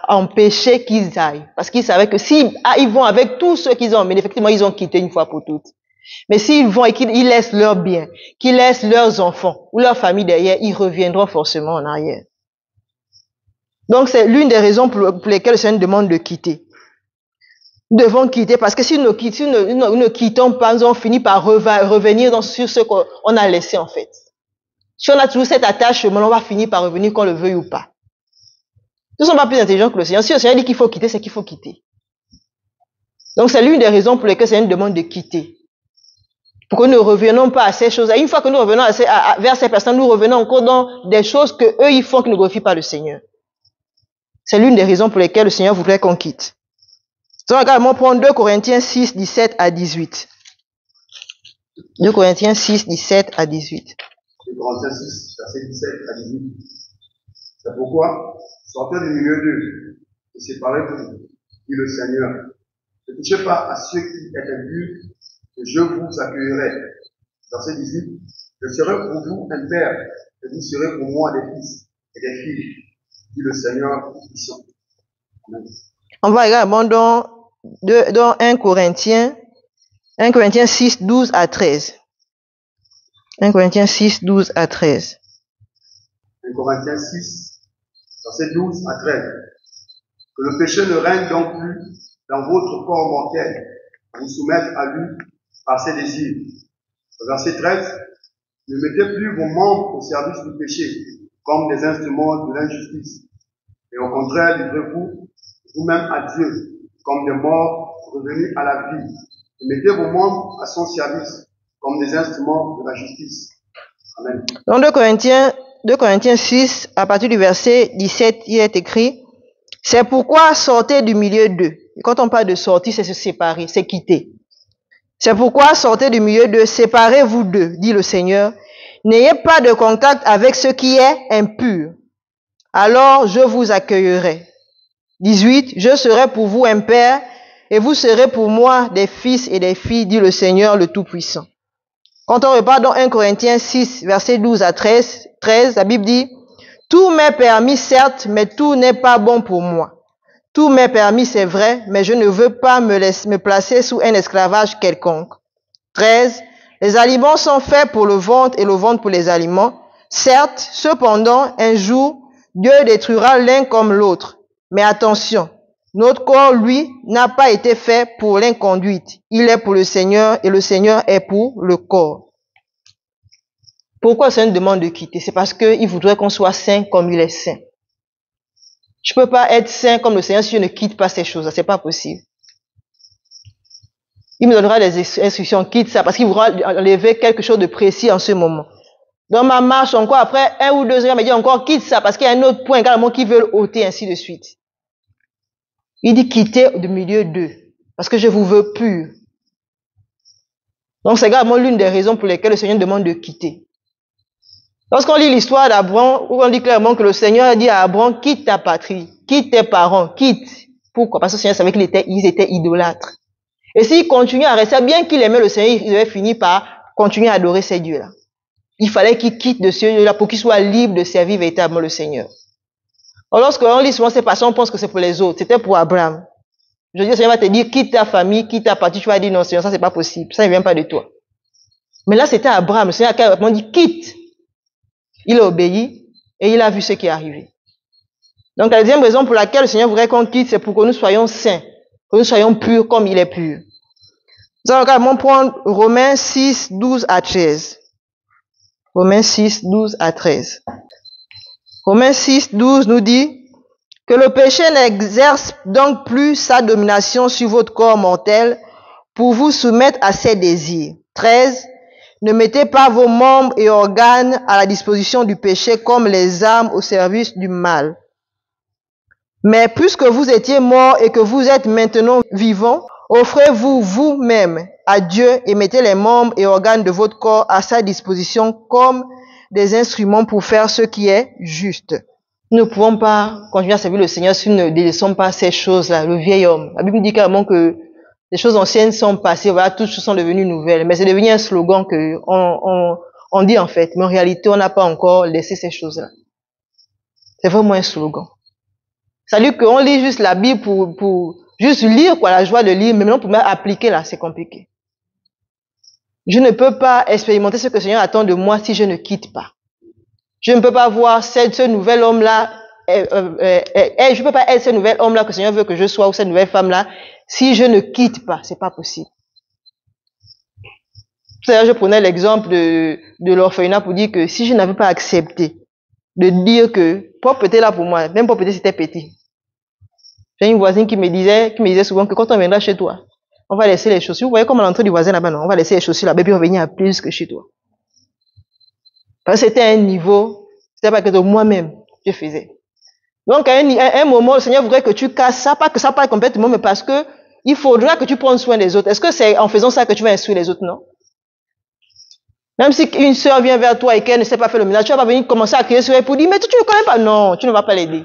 empêcher qu'ils aillent. Parce qu'il savait que s'ils vont avec tout ce qu'ils ont, mais effectivement, ils ont quitté une fois pour toutes. Mais s'ils vont et qu'ils laissent leurs biens, qu'ils laissent leurs enfants ou leur famille derrière, ils reviendront forcément en arrière. Donc c'est l'une des raisons pour lesquelles le Seigneur demande de quitter. Nous devons quitter parce que si nous ne quittons pas, nous allons finir par revenir sur ce qu'on a laissé en fait. Si on a toujours cet attachement, on va finir par revenir qu'on le veuille ou pas. Nous ne sommes pas plus intelligents que le Seigneur. Si le Seigneur dit qu'il faut quitter, c'est qu'il faut quitter. Donc c'est l'une des raisons pour lesquelles le Seigneur nous demande de quitter. Pour que nous ne revenons pas à ces choses-là. Une fois que nous revenons vers ces personnes, nous revenons encore dans des choses que eux ils font qui ne glorifient pas le Seigneur. C'est l'une des raisons pour lesquelles le Seigneur voudrait qu'on quitte. Nous allons également prendre 2 Corinthiens 6, 17 à 18. 2 Corinthiens 6, 17 à 18. 2 Corinthiens 6, verset 17 à 18. C'est pourquoi, sortez du milieu d'eux et séparez-vous, dit le Seigneur. Ne touchez pas à ceux qui est impur, et je vous accueillerai. Verset 18. Je serai pour vous un père, et vous serez pour moi des fils et des filles, dit le Seigneur puissant. Amen. On va également dans 1 Corinthiens 6, 12 à 13. 1 Corinthiens 6, 12 à 13. 1 Corinthiens 6, versets 12 à 13. Que le péché ne règne donc plus dans votre corps mortel, pour vous soumettre à lui par ses désirs. Verset 13. Ne mettez plus vos membres au service du péché, comme des instruments de l'injustice. Et au contraire, livrez-vous vous-même à Dieu, comme des morts revenus à la vie. Et mettez vos membres à son service, comme des instruments de la justice. Amen. Dans 2 Corinthiens 6, à partir du verset 17, il est écrit, « C'est pourquoi sortez du milieu d'eux. » Et quand on parle de sortir, c'est se séparer, c'est quitter. « C'est pourquoi sortez du milieu d'eux, séparez-vous d'eux, dit le Seigneur. N'ayez pas de contact avec ce qui est impur. Alors je vous accueillerai. » 18, « Je serai pour vous un père, et vous serez pour moi des fils et des filles, dit le Seigneur le Tout-Puissant. » Quand on repart dans 1 Corinthiens 6, versets 12 à 13, la Bible dit, « Tout m'est permis, certes, mais tout n'est pas bon pour moi. Tout m'est permis, c'est vrai, mais je ne veux pas me placer sous un esclavage quelconque. » 13, « Les aliments sont faits pour le ventre et le ventre pour les aliments. Certes, cependant, un jour, Dieu détruira l'un comme l'autre. Mais attention, notre corps, lui, n'a pas été fait pour l'inconduite. Il est pour le Seigneur et le Seigneur est pour le corps. » Pourquoi c'est une demande de quitter? C'est parce qu'il voudrait qu'on soit saint comme il est saint. Je ne peux pas être saint comme le Seigneur si je ne quitte pas ces choses-là. C'est pas possible. Il me donnera des instructions, quitte ça, parce qu'il voudra enlever quelque chose de précis en ce moment. Dans ma marche, encore après 1 ou 2 heures, il me dit encore, quitte ça, parce qu'il y a un autre point également qui veut ôter, ainsi de suite. Il dit, quittez du milieu d'eux, parce que je vous veux pur. Donc c'est également l'une des raisons pour lesquelles le Seigneur demande de quitter. Lorsqu'on lit l'histoire d'Abraham, où on dit clairement que le Seigneur a dit à Abraham, quitte ta patrie, quitte tes parents, quitte. Pourquoi? Parce que le Seigneur savait qu'ils étaient idolâtres. Et s'il continuait à rester, bien qu'il aimait le Seigneur, il devait finir par continuer à adorer ces dieux-là. Il fallait qu'il quitte de ce lieu-là pour qu'il soit libre de servir véritablement le Seigneur. Alors lorsqu'on lit souvent ces passages, on pense que c'est pour les autres. C'était pour Abraham. Je dis, le Seigneur va te dire, quitte ta famille, quitte ta patrie. Tu vas dire, non, Seigneur, ça c'est pas possible. Ça ne vient pas de toi. Mais là, c'était Abraham. Le Seigneur a dit, quitte. Il a obéi et il a vu ce qui est arrivé. Donc la deuxième raison pour laquelle le Seigneur voudrait qu'on quitte, c'est pour que nous soyons saints, que nous soyons purs comme il est pur. Nous allons également prendre Romains 6, 12 à 13. Romains 6, 12 à 13. Romains 6, 12 nous dit que le péché n'exerce donc plus sa domination sur votre corps mortel pour vous soumettre à ses désirs. 13. Ne mettez pas vos membres et organes à la disposition du péché comme les armes au service du mal. Mais puisque vous étiez morts et que vous êtes maintenant vivants, offrez-vous vous-même à Dieu et mettez les membres et organes de votre corps à sa disposition comme des instruments pour faire ce qui est juste. Nous ne pouvons pas continuer à servir le Seigneur si nous ne délaissons pas ces choses-là, le vieil homme. La Bible dit clairement que les choses anciennes sont passées, voilà, toutes choses sont devenues nouvelles. Mais c'est devenu un slogan que on dit en fait. Mais en réalité, on n'a pas encore laissé ces choses-là. C'est vraiment un slogan. Ça veut dire qu'on lit juste la Bible pour juste lire, quoi, la joie de lire, mais maintenant pour appliquer là, c'est compliqué. Je ne peux pas expérimenter ce que le Seigneur attend de moi si je ne quitte pas. Je ne peux pas voir ce nouvel homme-là, je ne peux pas être ce nouvel homme-là que le Seigneur veut que je sois ou cette nouvelle femme-là si je ne quitte pas. C'est pas possible. Je prenais l'exemple de l'orphelinat pour dire que si je n'avais pas accepté de dire que pauvreté là pour moi, même pauvreté c'était petit. J'ai une voisine qui me disait souvent que quand on viendra chez toi, on va laisser les chaussures. Vous voyez comme à l'entrée du voisin là-bas, non? On va laisser les chaussures là-bas, puis on va venir à plus que chez toi. Parce que c'était un niveau, c'était pas que de moi-même je faisais. Donc à un moment, le Seigneur voudrait que tu casses ça, pas que ça parte complètement, mais parce que il faudra que tu prennes soin des autres. Est-ce que c'est en faisant ça que tu vas instruire les autres? Non. Même si une sœur vient vers toi et qu'elle ne sait pas faire le ménage, tu vas pas venir commencer à crier sur elle pour dire, mais tu ne connais pas. Non, tu ne vas pas l'aider.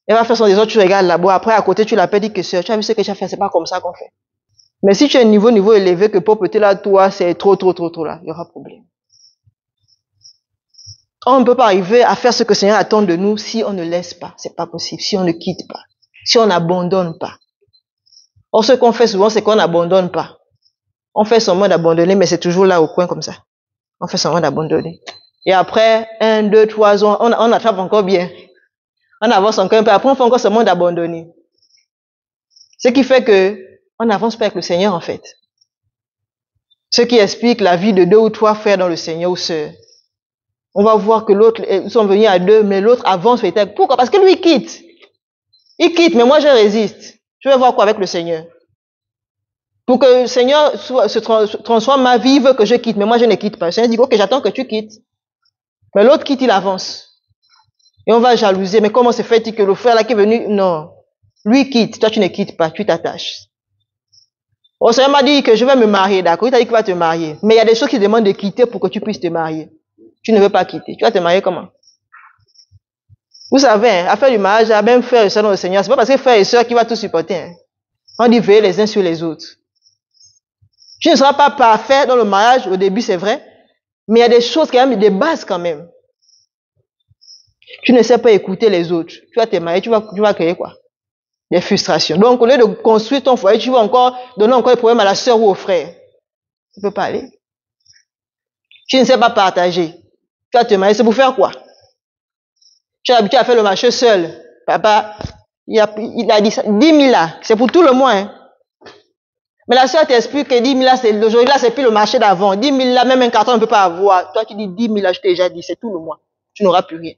Elle va faire son désordre, tu regardes là-bas, après à côté tu l'appelles, dis que sœur, tu as vu ce que tu as fait, c'est pas comme ça qu'on fait. Mais si tu as un niveau élevé, que pauvreté là, toi, c'est trop là, il y aura problème. On ne peut pas arriver à faire ce que le Seigneur attend de nous si on ne laisse pas. C'est pas possible. Si on ne quitte pas. Si on n'abandonne pas. Or, ce qu'on fait souvent, c'est qu'on n'abandonne pas. On fait semblant d'abandonner, mais c'est toujours là au coin comme ça. On fait semblant d'abandonner. Et après, 1, 2, 3 ans, on attrape encore bien. On avance encore un peu. Après, on fait encore seulement d'abandonner. Ce qui fait que on n'avance pas avec le Seigneur, en fait. Ce qui explique la vie de 2 ou 3 frères dans le Seigneur ou sœurs. On va voir que l'autre, ils sont venus à 2, mais l'autre avance. Pourquoi? Parce que lui, il quitte. Il quitte, mais moi, je résiste. Je vais voir quoi avec le Seigneur? Pour que le Seigneur se transforme ma vie, il veut que je quitte, mais moi, je ne quitte pas. Le Seigneur dit, ok, j'attends que tu quittes. Mais l'autre quitte, il avance. Et on va jalouser. Mais comment se fait-il que le frère là qui est venu, non. Lui quitte, toi tu ne quittes pas, tu t'attaches. Le Seigneur m'a dit que je vais me marier, d'accord? Il t'a dit qu'il va te marier. Mais il y a des choses qui demandent de quitter pour que tu puisses te marier. Tu ne veux pas quitter. Tu vas te marier comment? Vous savez, hein, à faire du mariage, à même frère et soeur dans le Seigneur, c'est pas parce que frère et soeur qui va tout supporter. Hein. On dit veiller les uns sur les autres. Tu ne seras pas parfait dans le mariage, au début c'est vrai, mais il y a des choses quand même, des bases quand même. Tu ne sais pas écouter les autres. Tu vas te marier, tu vas créer quoi? Des frustrations. Donc, au lieu de construire ton foyer, tu vas encore donner encore des problèmes à la soeur ou au frère. Ça ne peut pas aller. Tu ne sais pas partager. Tu vas te marier, c'est pour faire quoi? Tu es habitué à faire le marché seul. Papa, il a dit ça. 10 000 là, c'est pour tout le mois. Hein. Mais la soeur t'explique que 10 000 là, aujourd'hui là, c'est plus le marché d'avant. 10 000 là, même un carton, on ne peut pas avoir. Toi, tu dis 10 000 là, je t'ai déjà dit, c'est tout le mois. Tu n'auras plus rien.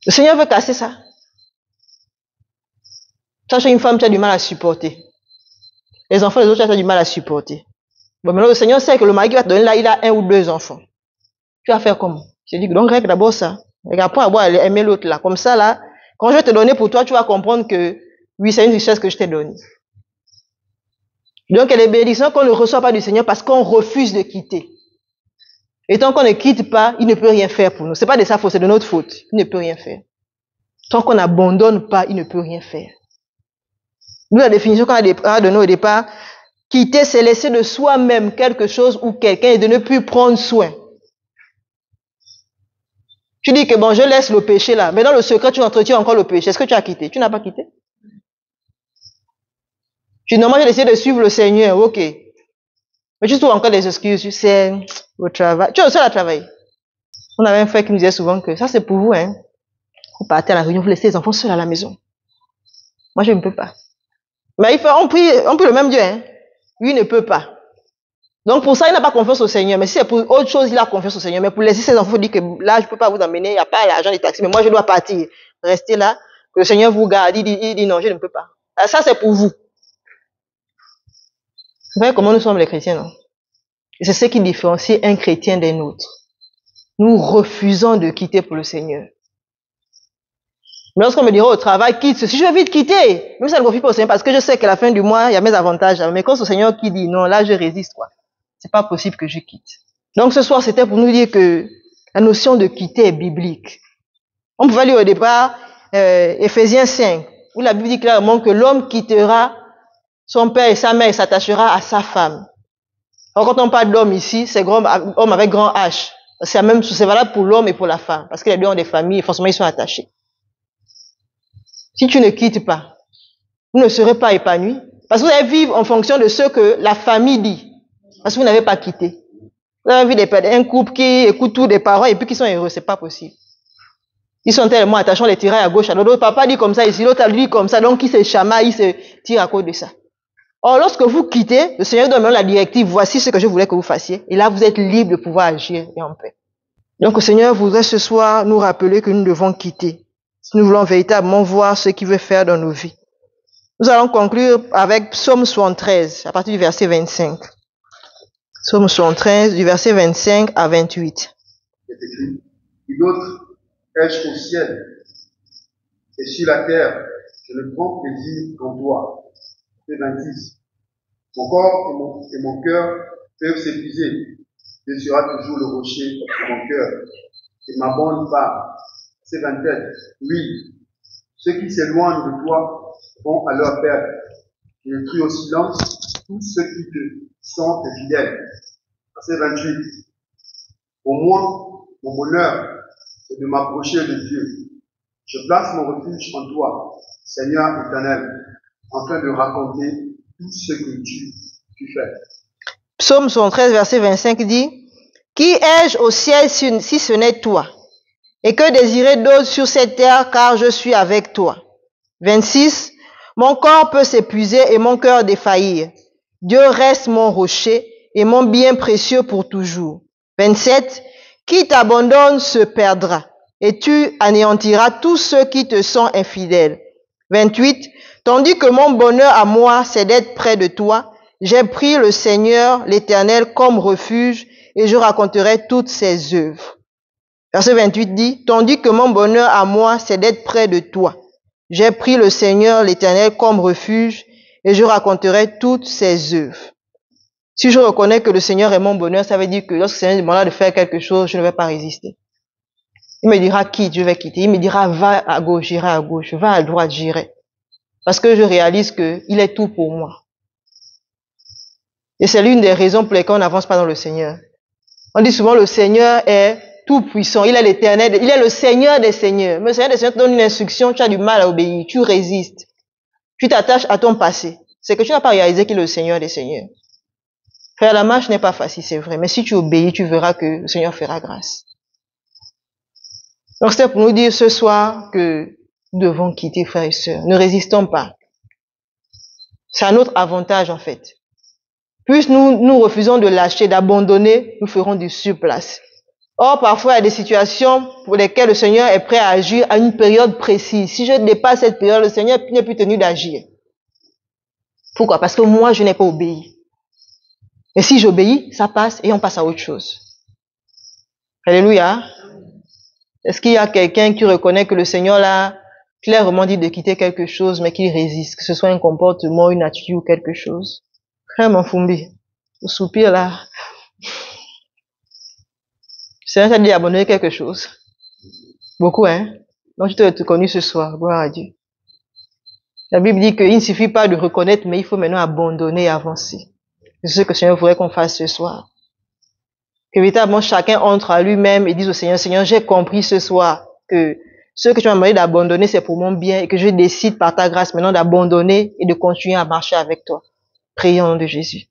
Le Seigneur veut casser ça. Tu as une femme, tu as du mal à supporter. Les enfants, les autres, tu as du mal à supporter. Bon, maintenant, le Seigneur sait que le mari qui va te donner là, il a 1 ou 2 enfants. Tu vas faire comment? Je dis, donc règle d'abord ça. Et après avoir aimé l'autre là. Comme ça là, quand je vais te donner pour toi, tu vas comprendre que oui, c'est une richesse que je t'ai donnée. Donc il y a des bénédictions qu'on ne reçoit pas du Seigneur parce qu'on refuse de quitter. Et tant qu'on ne quitte pas, il ne peut rien faire pour nous. C'est pas de sa faute, c'est de notre faute. Il ne peut rien faire. Tant qu'on n'abandonne pas, il ne peut rien faire. Nous, la définition qu'on a donnée au départ, quitter, c'est laisser de soi-même quelque chose ou quelqu'un et de ne plus prendre soin. Tu dis que bon, je laisse le péché là, mais dans le secret, tu entretiens encore le péché. Est-ce que tu as quitté? Tu n'as pas quitté. Tu normalement, j'ai essayé de suivre le Seigneur, ok. Mais tu trouves encore des excuses, tu sais, au travail. Tu es le seul à travailler. On avait un frère qui nous disait souvent que ça c'est pour vous, hein. Vous partez à la réunion, vous laissez les enfants seuls à la maison. Moi, je ne peux pas. Mais on prie le même Dieu, hein. Lui ne peut pas. Donc pour ça, il n'a pas confiance au Seigneur. Mais si c'est pour autre chose, il a confiance au Seigneur. Mais pour laisser ses enfants, il dit que là, je ne peux pas vous emmener, il n'y a pas l'argent des taxis, mais moi, je dois partir. Restez là, que le Seigneur vous garde. Il dit non, je ne peux pas. Alors, ça, c'est pour vous. Vous voyez comment nous sommes les chrétiens, non? Et c'est ce qui différencie un chrétien d'un autre. Nous refusons de quitter pour le Seigneur. Mais lorsqu'on me dira au travail, quitte ceci, je vais vite quitter. Même ça ne profite pas au Seigneur parce que je sais qu'à la fin du mois, il y a mes avantages. Mais quand c'est le Seigneur qui dit non, là, je résiste, quoi. C'est pas possible que je quitte. Donc ce soir, c'était pour nous dire que la notion de quitter est biblique. On pouvait lire au départ Éphésiens 5, où la Bible dit clairement que l'homme quittera son père et sa mère et s'attachera à sa femme. Alors quand on parle d'homme ici, c'est homme avec grand H. C'est valable pour l'homme et pour la femme, parce que les deux ont des familles et forcément ils sont attachés. Si tu ne quittes pas, vous ne serez pas épanoui, parce que vous allez vivre en fonction de ce que la famille dit, parce que vous n'avez pas quitté. Vous avez vu un couple qui écoute tous des parents et puis qui sont heureux, c'est pas possible. Ils sont tellement attachants, les tiraillent à gauche, à l'autre. Papa dit comme ça ici, l'autre dit comme ça, donc ils se chamaillent, ils se tirent à cause de ça. Or, lorsque vous quittez, le Seigneur donne la directive, voici ce que je voulais que vous fassiez. Et là, vous êtes libre de pouvoir agir et en paix. Donc, le Seigneur voudrait ce soir nous rappeler que nous devons quitter. Si nous voulons véritablement voir ce qu'il veut faire dans nos vies. Nous allons conclure avec Psaume 73, à partir du verset 25. Psaume 73, du verset 25 à 28. C'est écrit, une autre ai-je au ciel et sur la terre, je ne prends plaisir qu'en toi. Verset 26. Mon corps et mon cœur peuvent s'épuiser. Dieu sera toujours le rocher de mon cœur et ma bonne part. Verset 27. Oui, ceux qui s'éloignent de toi vont à leur perte. Je détruis au silence tous ceux qui te sont fidèles. Verset 28. Pour moi, mon bonheur, c'est de m'approcher de Dieu. Je place mon refuge en toi, Seigneur éternel, en train de raconter tout ce que tu fais. Psaume 73, verset 25 dit, Qui ai-je au ciel si ce n'est toi? Et que désirer d'autre sur cette terre, car je suis avec toi. 26. Mon corps peut s'épuiser et mon cœur défaillir. Dieu reste mon rocher et mon bien précieux pour toujours. 27. Qui t'abandonne se perdra, et tu anéantiras tous ceux qui te sont infidèles. 28. Tandis que mon bonheur à moi, c'est d'être près de toi, j'ai pris le Seigneur, l'Éternel, comme refuge, et je raconterai toutes ses œuvres. Verset 28 dit, tandis que mon bonheur à moi, c'est d'être près de toi. J'ai pris le Seigneur, l'Éternel, comme refuge, et je raconterai toutes ses œuvres. Si je reconnais que le Seigneur est mon bonheur, ça veut dire que lorsque le Seigneur me demandera de faire quelque chose, je ne vais pas résister. Il me dira quitte, je vais quitter. Il me dira va à gauche, j'irai à gauche. Va à droite, j'irai. Parce que je réalise qu'il est tout pour moi. Et c'est l'une des raisons pour lesquelles on n'avance pas dans le Seigneur. On dit souvent le Seigneur est tout puissant, il est l'Éternel, il est le Seigneur des Seigneurs. Mais le Seigneur des Seigneurs te donne une instruction, tu as du mal à obéir, tu résistes. Tu t'attaches à ton passé. C'est que tu n'as pas réalisé qu'il est le Seigneur des Seigneurs. Faire la marche n'est pas facile, c'est vrai. Mais si tu obéis, tu verras que le Seigneur fera grâce. Donc c'est pour nous dire ce soir que nous devons quitter, frères et sœurs. Ne résistons pas. C'est à notre avantage en fait. Plus nous refusons de lâcher, d'abandonner, nous ferons du surplace. Or, parfois, il y a des situations pour lesquelles le Seigneur est prêt à agir à une période précise. Si je dépasse cette période, le Seigneur n'est plus tenu d'agir. Pourquoi? Parce que moi, je n'ai pas obéi. Et si j'obéis, ça passe et on passe à autre chose. Alléluia. Est-ce qu'il y a quelqu'un qui reconnaît que le Seigneur l'a clairement dit de quitter quelque chose, mais qu'il résiste, que ce soit un comportement, une attitude ou quelque chose? Frère Manfumbi, au soupir là. Le Seigneur t'a dit d'abandonner quelque chose. Beaucoup, hein? Donc, tu t'es reconnu ce soir. Gloire à Dieu. La Bible dit qu'il ne suffit pas de reconnaître, mais il faut maintenant abandonner et avancer. C'est ce que le Seigneur voudrait qu'on fasse ce soir. Que véritablement chacun entre à lui-même et dise au Seigneur, Seigneur, j'ai compris ce soir que ce que tu m'as demandé d'abandonner, c'est pour mon bien et que je décide par ta grâce maintenant d'abandonner et de continuer à marcher avec toi. Prions au nom de Jésus.